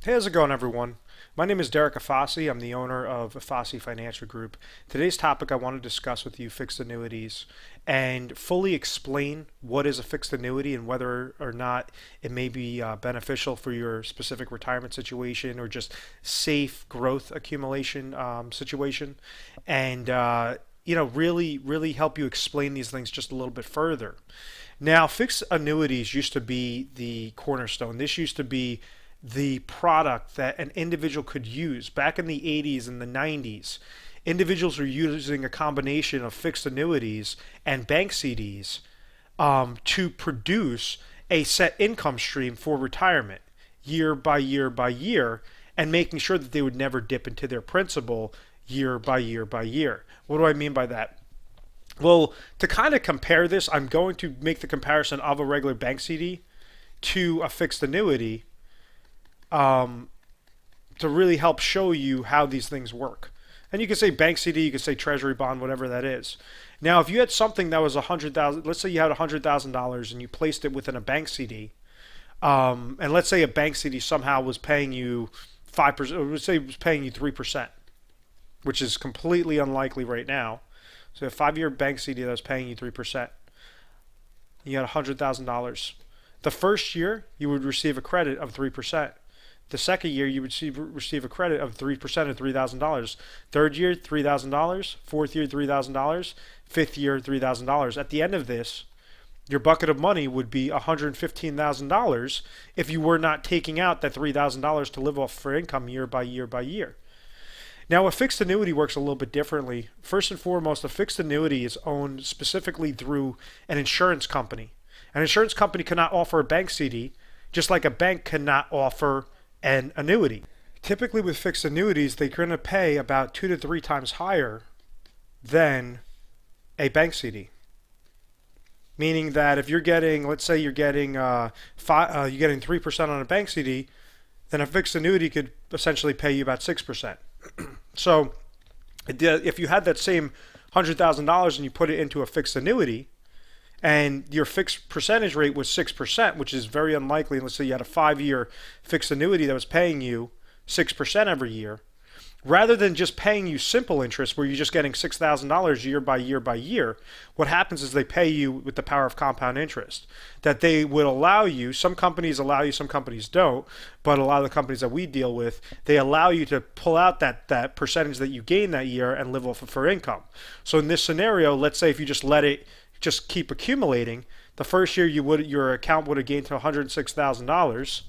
Hey, how's it going, everyone? My name is Derek Afasi. I'm the owner of Afasi Financial Group. Today's topic I want to discuss with you fixed annuities and fully explain what is a fixed annuity and whether or not it may be beneficial for your specific retirement situation or just safe growth accumulation situation. And really help you explain these things just a little bit further. Now, fixed annuities used to be the cornerstone. This used to be the product that an individual could use. Back in the 80s and the 90s, individuals were using a combination of fixed annuities and bank CDs to produce a set income stream for retirement year by year by year, and making sure that they would never dip into their principal year by year by year. What do I mean by that? Well, to kind of compare this, I'm going to make the comparison of a regular bank CD to a fixed annuity, um, to really help show you how these things work. And you can say bank CD, you can say treasury bond, whatever that is. Now, if you had something that was 100,000, let's say you had $100,000 and you placed it within a bank CD, and let's say a bank CD somehow was paying you 5%, or let's say it was paying you 3%, which is completely unlikely right now. So a 5-year bank CD that was paying you 3%, you had $100,000. The first year, you would receive a credit of 3%. The second year, you would receive a credit of 3% of $3,000. Third year, $3,000. Fourth year, $3,000. Fifth year, $3,000. At the end of this, your bucket of money would be $115,000 if you were not taking out that $3,000 to live off for income year by year by year. Now, a fixed annuity works a little bit differently. First and foremost, a fixed annuity is owned specifically through an insurance company. An insurance company cannot offer a bank CD, just like a bank cannot offer an annuity. Typically with fixed annuities, they're going to pay about 2 to 3 times higher than a bank CD. Meaning that if you're getting, let's say you're getting you're getting 3% on a bank CD, then a fixed annuity could essentially pay you about 6%. So if you had that same $100,000 and you put it into a fixed annuity, and your fixed percentage rate was 6%, which is very unlikely. Let's say you had a 5-year fixed annuity that was paying you 6% every year, rather than just paying you simple interest where you're just getting $6,000 year by year by year. What happens is they pay you with the power of compound interest. That they would allow you, some companies allow you, some companies don't, but a lot of the companies that we deal with, they allow you to pull out that percentage that you gain that year and live off of for income. So in this scenario, let's say if you just let it just keep accumulating, the first year your account would have gained to $106,000.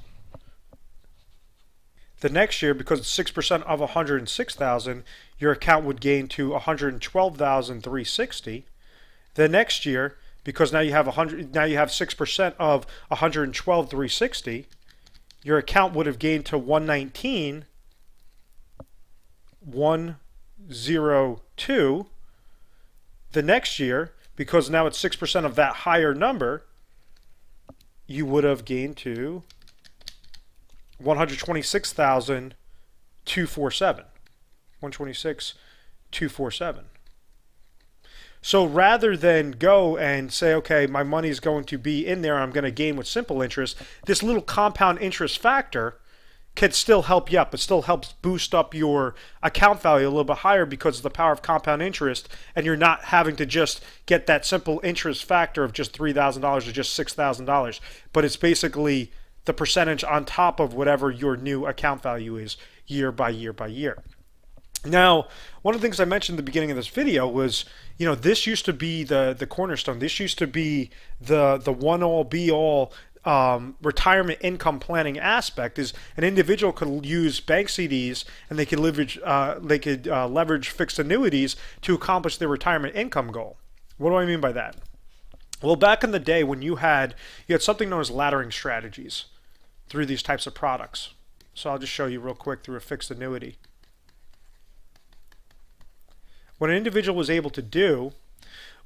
The next year, because it's 6% of $106,000, your account would gain to $112,360. The next year, because now you have 6% of $112,360, your account would have gained to $119,102. The next year, because now it's 6% of that higher number, you would have gained to $126,247. 126,247. So rather than go and say, okay, my money is going to be in there, I'm going to gain with simple interest, this little compound interest factor can still help you up. It still helps boost up your account value a little bit higher because of the power of compound interest, and you're not having to just get that simple interest factor of just $3,000 or just $6,000, but it's basically the percentage on top of whatever your new account value is year by year by year. Now, one of the things I mentioned at the beginning of this video was, this used to be the cornerstone. This used to be the one-all, be-all retirement income planning aspect. Is an individual could use bank CDs and they could leverage fixed annuities to accomplish their retirement income goal. What do I mean by that? Well, back in the day when you had something known as laddering strategies through these types of products. So I'll just show you real quick through a fixed annuity. What an individual was able to do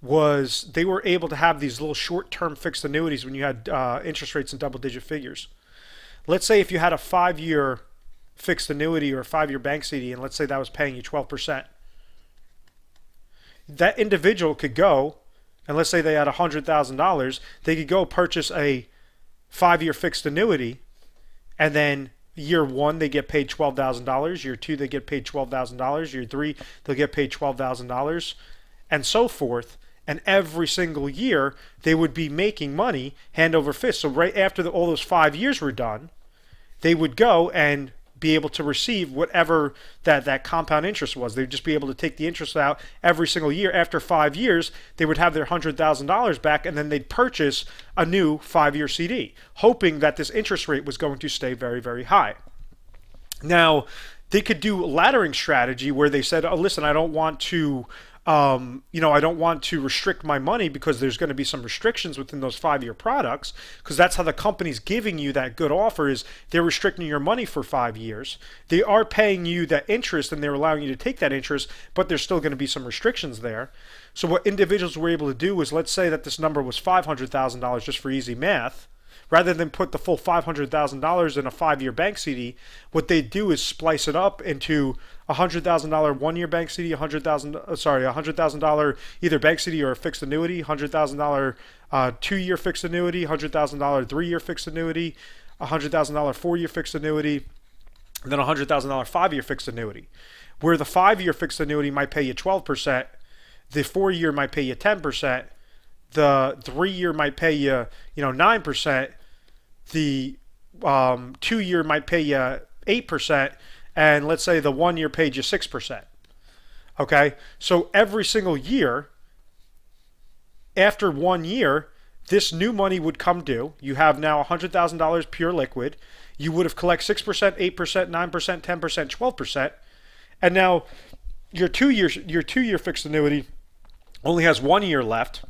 was they were able to have these little short-term fixed annuities when you had interest rates in double-digit figures. Let's say if you had a 5-year fixed annuity or a 5-year bank CD, and let's say that was paying you 12%. That individual could go, and let's say they had $100,000, they could go purchase a 5-year fixed annuity and then Year one, they get paid $12,000. Year two, they get paid $12,000. Year three, they'll get paid $12,000, and so forth. And every single year, they would be making money hand over fist. So right after all those 5 years were done, they would go and be able to receive whatever that compound interest was. They'd just be able to take the interest out every single year. After 5 years, they would have their $100,000 back, and then they'd purchase a new 5-year CD, hoping that this interest rate was going to stay very, very high. Now, they could do a laddering strategy where they said, oh, listen, I don't want to I don't want to restrict my money because there's going to be some restrictions within those 5-year products, because that's how the company's giving you that good offer, is they're restricting your money for 5 years. They are paying you that interest and they're allowing you to take that interest, but there's still going to be some restrictions there. So what individuals were able to do was, let's say that this number was $500,000 just for easy math. Rather than put the full $500,000 in a 5-year bank CD, what they do is splice it up into $100,000 1-year bank CD, $100,000 either bank CD or a fixed annuity, $100,000 2-year fixed annuity, $100,000 3-year fixed annuity, $100,000 4-year fixed annuity, and then $100,000 5-year fixed annuity. Where the 5-year fixed annuity might pay you 12%, the 4-year might pay you 10%, the 3-year might pay you 9%, the 2-year might pay you 8%, and let's say the 1-year paid you 6%. Okay, so every single year, after 1 year, this new money would come due. You have now $100,000 pure liquid. You would have collected 6%, 8%, 9%, 10%, 12%, and now your 2-year fixed annuity only has 1 year left.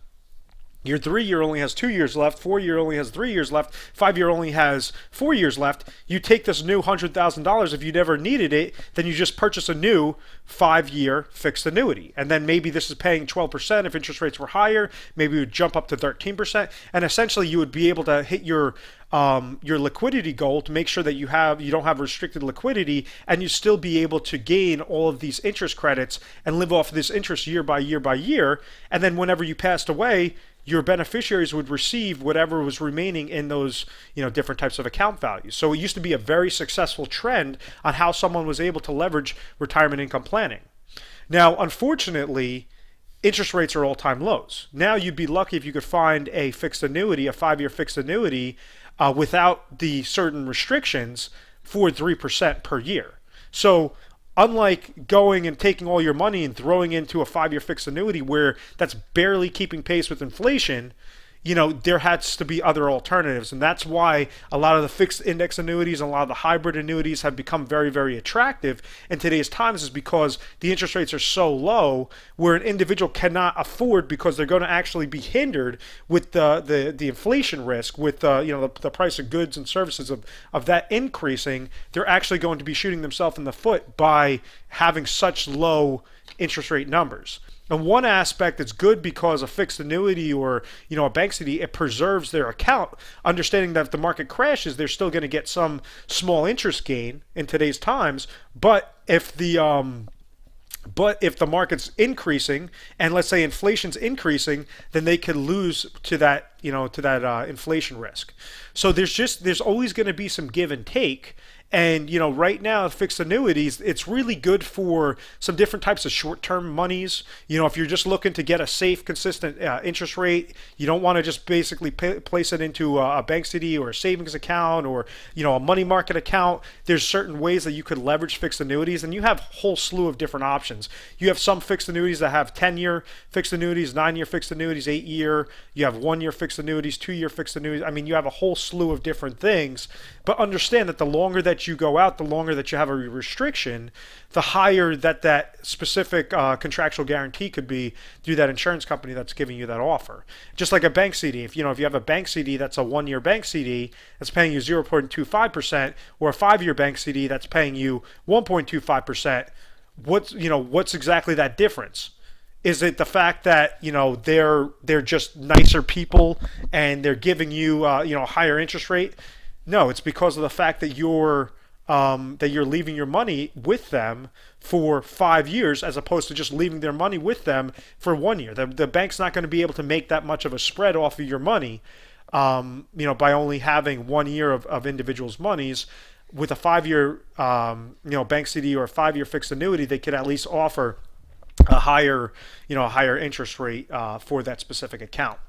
Your 3-year only has 2 years left. 4-year only has 3 years left. 5-year only has 4 years left. You take this new $100,000. If you never needed it, then you just purchase a new 5-year fixed annuity. And then maybe this is paying 12% if interest rates were higher. Maybe it would jump up to 13%. And essentially, you would be able to hit your liquidity goal to make sure that you don't have restricted liquidity, and you still be able to gain all of these interest credits and live off of this interest year by year by year. And then whenever you passed away, your beneficiaries would receive whatever was remaining in those different types of account values. So it used to be a very successful trend on how someone was able to leverage retirement income planning. Now, unfortunately, interest rates are all-time lows. Now you'd be lucky if you could find a fixed annuity, a 5-year fixed annuity, without the certain restrictions for 3% per year. So unlike going and taking all your money and throwing into a 5-year fixed annuity where that's barely keeping pace with inflation, there has to be other alternatives. And that's why a lot of the fixed index annuities and a lot of the hybrid annuities have become very, very attractive in today's times, is because the interest rates are so low where an individual cannot afford, because they're going to actually be hindered with the inflation risk, with the price of goods and services of that increasing. They're actually going to be shooting themselves in the foot by having such low interest rate numbers. And one aspect that's good, because a fixed annuity or a bank CD, it preserves their account, understanding that if the market crashes, they're still going to get some small interest gain in today's times. But if the market's increasing, and let's say inflation's increasing, then they could lose to that inflation risk. So there's always going to be some give and take. And right now, fixed annuities, it's really good for some different types of short-term monies. If you're just looking to get a safe, consistent interest rate, you don't want to just basically place it into a bank CD or a savings account or a money market account. There's certain ways that you could leverage fixed annuities, and you have a whole slew of different options. You have some fixed annuities that have 10-year fixed annuities, 9-year fixed annuities, 8-year. You have 1-year fixed annuities, 2-year fixed annuities. I mean, you have a whole slew of different things. But understand that the longer that you go out, the longer that you have a restriction, the higher that specific contractual guarantee could be through that insurance company that's giving you that offer. Just like a bank CD, if you have a bank CD that's a 1-year bank CD that's paying you 0.25%, or a 5-year bank CD that's paying you 1.25%, what's exactly that difference? Is it the fact that they're just nicer people and they're giving you a higher interest rate? No, it's because of the fact that you're leaving your money with them for 5 years, as opposed to just leaving their money with them for 1 year. The bank's not going to be able to make that much of a spread off of your money, by only having 1 year of individuals' monies. with a 5-year bank CD or a 5-year fixed annuity, they could at least offer a higher a higher interest rate for that specific account.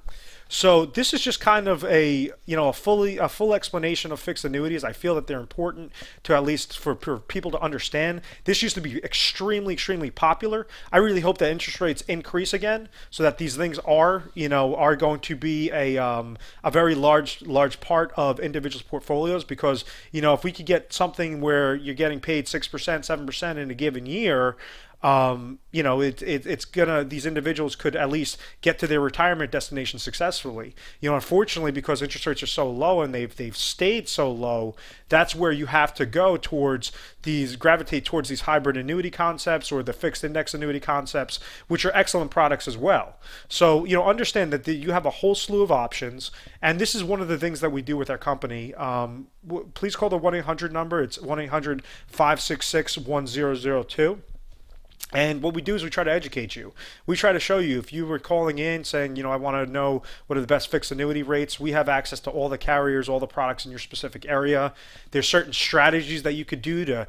So this is just kind of a full explanation of fixed annuities. I feel that they're important to at least for people to understand. This used to be extremely popular. I really hope that interest rates increase again, so that these things are going to be a very large part of individuals' portfolios. Because if we could get something where you're getting paid 6%, 7% in a given year, it's gonna these individuals could at least get to their retirement destination successfully. Unfortunately, because interest rates are so low and they've stayed so low, that's where you have to go gravitate towards these hybrid annuity concepts or the fixed index annuity concepts, which are excellent products as well. So understand that you have a whole slew of options, and this is one of the things that we do with our company. Please call the 1-800 number. It's 1-800-566-1002. And what we do is we try to educate you. We try to show you, if you were calling in saying, I want to know what are the best fixed annuity rates, we have access to all the carriers, all the products in your specific area. There's certain strategies that you could do to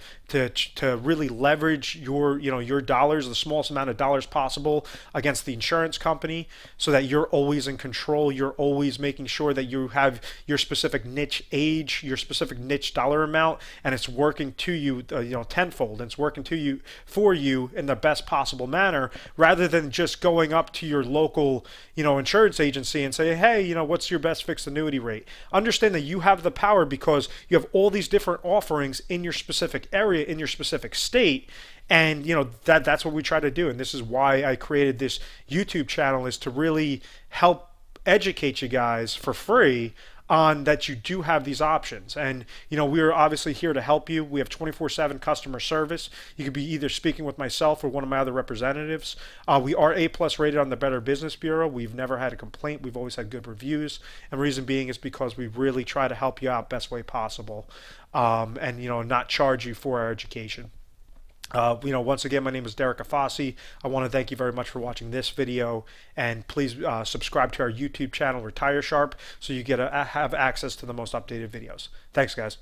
really leverage your dollars, the smallest amount of dollars possible, against the insurance company, so that you're always in control. You're always making sure that you have your specific niche age, your specific niche dollar amount, and it's working to you, tenfold. And it's working for you in the best possible manner, rather than just going up to your local insurance agency and say, hey, what's your best fixed annuity rate. Understand that you have the power, because you have all these different offerings in your specific area, in your specific state. And that's what we try to do. And this is why I created this YouTube channel, is to really help educate you guys for free on that you do have these options. And we're obviously here to help you. We have 24/7 customer service. You could be either speaking with myself or one of my other representatives. We are A+ rated on the Better Business Bureau. We've never had a complaint. We've always had good reviews. And the reason being is because we really try to help you out best way possible, and not charge you for our education. Once again, my name is Derek Afasi. I want to thank you very much for watching this video, and please subscribe to our YouTube channel, Retire Sharp, so you have access to the most updated videos. Thanks, guys.